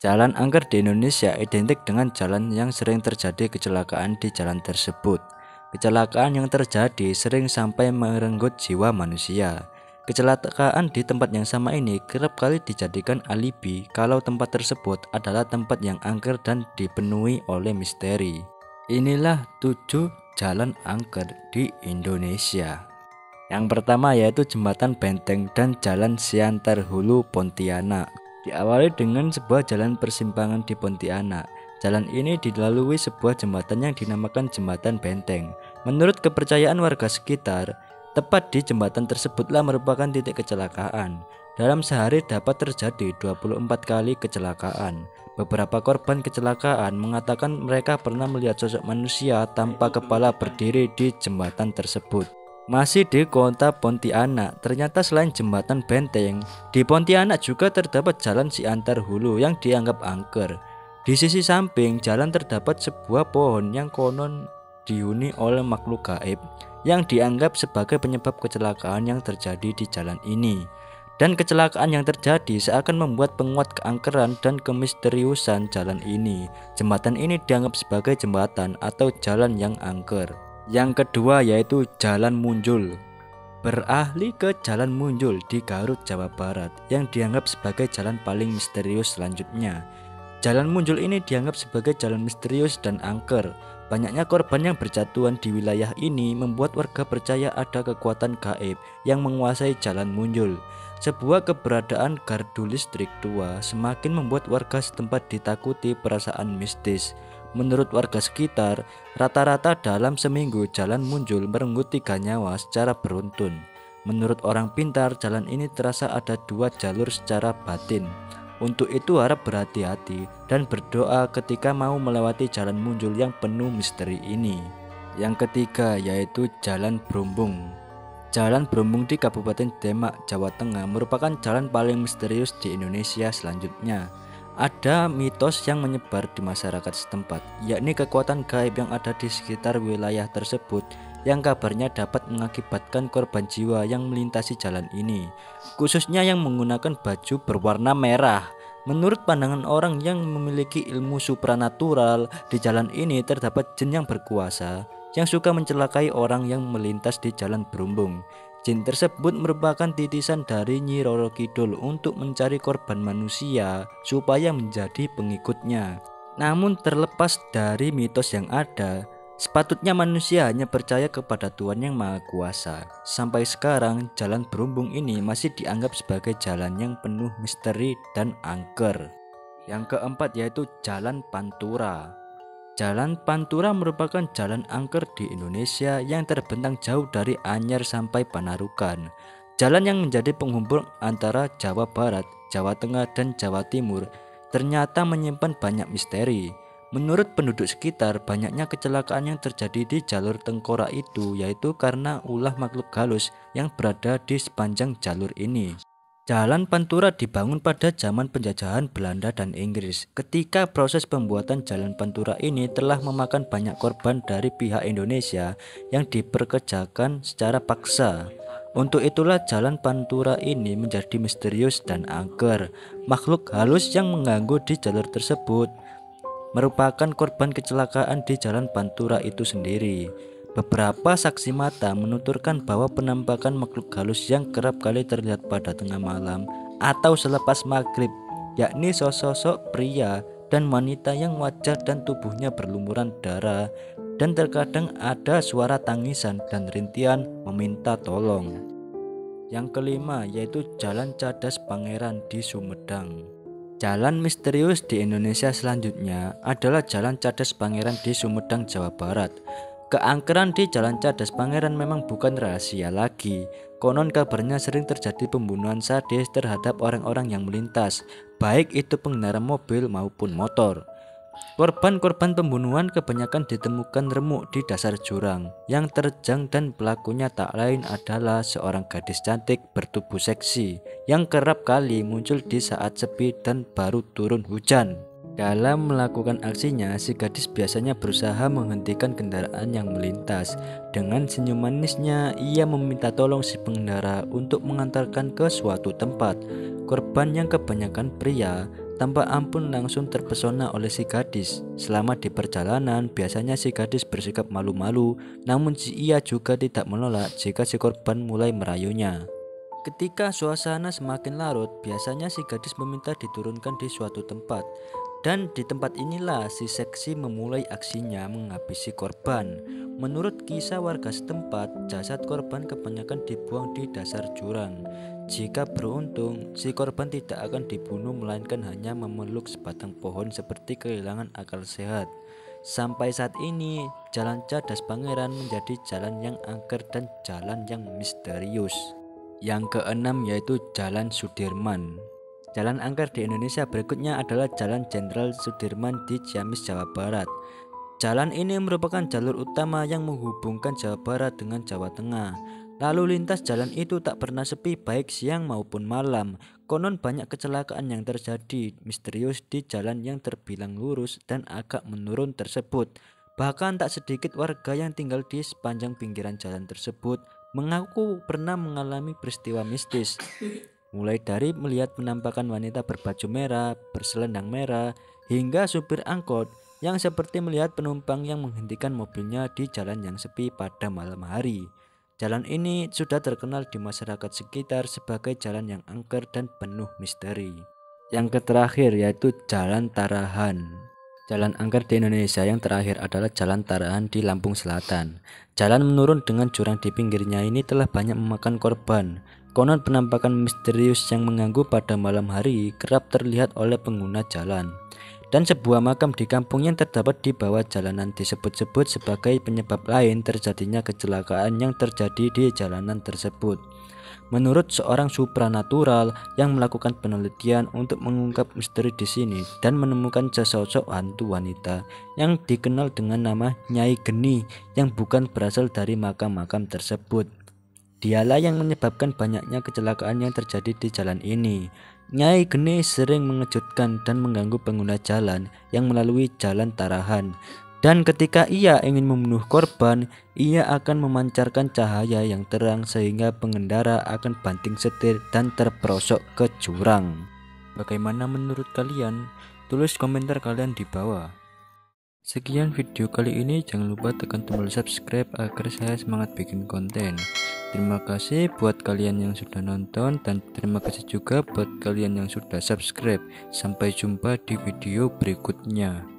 Jalan angker di Indonesia identik dengan jalan yang sering terjadi kecelakaan di jalan tersebut. Kecelakaan yang terjadi sering sampai merenggut jiwa manusia. Kecelakaan di tempat yang sama ini kerap kali dijadikan alibi kalau tempat tersebut adalah tempat yang angker dan dipenuhi oleh misteri. Inilah 7 jalan angker di Indonesia. Yang pertama yaitu Jembatan Benteng dan Jalan Siantar Hulu Pontianak. Diawali dengan sebuah jalan persimpangan di Pontianak. Jalan ini dilalui sebuah jembatan yang dinamakan Jembatan Benteng. Menurut kepercayaan warga sekitar, tepat di jembatan tersebutlah merupakan titik kecelakaan. Dalam sehari dapat terjadi 24 kali kecelakaan. Beberapa korban kecelakaan mengatakan mereka pernah melihat sosok manusia tanpa kepala berdiri di jembatan tersebut. Masih di kota Pontianak, ternyata selain jembatan Benteng, di Pontianak juga terdapat Jalan Siantar Hulu yang dianggap angker. Di sisi samping jalan terdapat sebuah pohon yang konon dihuni oleh makhluk gaib yang dianggap sebagai penyebab kecelakaan yang terjadi di jalan ini. Dan kecelakaan yang terjadi seakan membuat penguat keangkeran dan kemisteriusan jalan ini. Jembatan ini dianggap sebagai jembatan atau jalan yang angker. Yang kedua yaitu Jalan Munjul. Beralih ke Jalan Munjul di Garut, Jawa Barat yang dianggap sebagai jalan paling misterius selanjutnya. Jalan Munjul ini dianggap sebagai jalan misterius dan angker. Banyaknya korban yang berjatuhan di wilayah ini membuat warga percaya ada kekuatan gaib yang menguasai Jalan Munjul. Sebuah keberadaan gardu listrik tua semakin membuat warga setempat ditakuti perasaan mistis. Menurut warga sekitar, rata-rata dalam seminggu Jalan Munjul merenggut 3 nyawa secara beruntun. Menurut orang pintar, jalan ini terasa ada 2 jalur secara batin. Untuk itu harap berhati-hati dan berdoa ketika mau melewati Jalan Munjul yang penuh misteri ini. Yang ketiga yaitu Jalan Brombong. Jalan Brombong di Kabupaten Demak, Jawa Tengah merupakan jalan paling misterius di Indonesia selanjutnya. Ada mitos yang menyebar di masyarakat setempat, yakni kekuatan gaib yang ada di sekitar wilayah tersebut yang kabarnya dapat mengakibatkan korban jiwa yang melintasi jalan ini, khususnya yang menggunakan baju berwarna merah. Menurut pandangan orang yang memiliki ilmu supranatural, di jalan ini terdapat jin yang berkuasa yang suka mencelakai orang yang melintas di Jalan Brombong. Jin tersebut merupakan titisan dari Nyi Roro Kidul untuk mencari korban manusia supaya menjadi pengikutnya. Namun terlepas dari mitos yang ada, sepatutnya manusia hanya percaya kepada Tuhan Yang Maha Kuasa. Sampai sekarang Jalan Brombong ini masih dianggap sebagai jalan yang penuh misteri dan angker. Yang keempat yaitu Jalan Pantura. Jalan Pantura merupakan jalan angker di Indonesia yang terbentang jauh dari Anyer sampai Panarukan. Jalan yang menjadi penghubung antara Jawa Barat, Jawa Tengah, dan Jawa Timur ternyata menyimpan banyak misteri. Menurut penduduk sekitar, banyaknya kecelakaan yang terjadi di jalur tengkorak itu yaitu karena ulah makhluk halus yang berada di sepanjang jalur ini. Jalan Pantura dibangun pada zaman penjajahan Belanda dan Inggris. Ketika proses pembuatan Jalan Pantura ini telah memakan banyak korban dari pihak Indonesia yang diperkerjakan secara paksa. Untuk itulah Jalan Pantura ini menjadi misterius dan angker. Makhluk halus yang mengganggu di jalur tersebut merupakan korban kecelakaan di Jalan Pantura itu sendiri. Beberapa saksi mata menuturkan bahwa penampakan makhluk halus yang kerap kali terlihat pada tengah malam atau selepas maghrib, yakni sosok pria dan wanita yang wajah dan tubuhnya berlumuran darah, dan terkadang ada suara tangisan dan rintihan meminta tolong. Yang kelima yaitu Jalan Cadas Pangeran di Sumedang. Jalan misterius di Indonesia selanjutnya adalah Jalan Cadas Pangeran di Sumedang, Jawa Barat. Keangkeran di Jalan Cadas Pangeran memang bukan rahasia lagi. Konon kabarnya sering terjadi pembunuhan sadis terhadap orang-orang yang melintas, baik itu pengendara mobil maupun motor. Korban-korban pembunuhan kebanyakan ditemukan remuk di dasar jurang yang terjang, dan pelakunya tak lain adalah seorang gadis cantik bertubuh seksi yang kerap kali muncul di saat sepi dan baru turun hujan. Dalam melakukan aksinya, si gadis biasanya berusaha menghentikan kendaraan yang melintas. Dengan senyum manisnya, ia meminta tolong si pengendara untuk mengantarkan ke suatu tempat. Korban yang kebanyakan pria tanpa ampun langsung terpesona oleh si gadis. Selama di perjalanan, biasanya si gadis bersikap malu-malu, namun ia juga tidak menolak jika si korban mulai merayunya. Ketika suasana semakin larut, biasanya si gadis meminta diturunkan di suatu tempat. Dan di tempat inilah si seksi memulai aksinya menghabisi korban. Menurut kisah warga setempat, jasad korban kebanyakan dibuang di dasar jurang. Jika beruntung, si korban tidak akan dibunuh melainkan hanya memeluk sebatang pohon seperti kehilangan akal sehat. Sampai saat ini, Jalan Cadas Pangeran menjadi jalan yang angker dan jalan yang misterius. Yang keenam yaitu Jalan Sudirman. Jalan angker di Indonesia berikutnya adalah Jalan Jenderal Sudirman di Ciamis, Jawa Barat. Jalan ini merupakan jalur utama yang menghubungkan Jawa Barat dengan Jawa Tengah. Lalu lintas jalan itu tak pernah sepi baik siang maupun malam. Konon banyak kecelakaan yang terjadi misterius di jalan yang terbilang lurus dan agak menurun tersebut. Bahkan tak sedikit warga yang tinggal di sepanjang pinggiran jalan tersebut mengaku pernah mengalami peristiwa mistis. Mulai dari melihat penampakan wanita berbaju merah, berselendang merah, hingga supir angkot yang seperti melihat penumpang yang menghentikan mobilnya di jalan yang sepi pada malam hari. Jalan ini sudah terkenal di masyarakat sekitar sebagai jalan yang angker dan penuh misteri. Yang terakhir yaitu Jalan Tarahan. Jalan angker di Indonesia yang terakhir adalah Jalan Tarahan di Lampung Selatan. Jalan menurun dengan jurang di pinggirnya ini telah banyak memakan korban. Konon penampakan misterius yang mengganggu pada malam hari kerap terlihat oleh pengguna jalan. Dan sebuah makam di kampung yang terdapat di bawah jalanan disebut-sebut sebagai penyebab lain terjadinya kecelakaan yang terjadi di jalanan tersebut. Menurut seorang supranatural yang melakukan penelitian untuk mengungkap misteri di sini dan menemukan sesosok hantu wanita yang dikenal dengan nama Nyai Geni yang bukan berasal dari makam-makam tersebut. Dialah yang menyebabkan banyaknya kecelakaan yang terjadi di jalan ini. Nyai Geni sering mengejutkan dan mengganggu pengguna jalan yang melalui Jalan Tarahan. Dan ketika ia ingin membunuh korban, ia akan memancarkan cahaya yang terang sehingga pengendara akan banting setir dan terperosok ke jurang. Bagaimana menurut kalian? Tulis komentar kalian di bawah. Sekian video kali ini, jangan lupa tekan tombol subscribe agar saya semangat bikin konten. Terima kasih buat kalian yang sudah nonton dan terima kasih juga buat kalian yang sudah subscribe. Sampai jumpa di video berikutnya.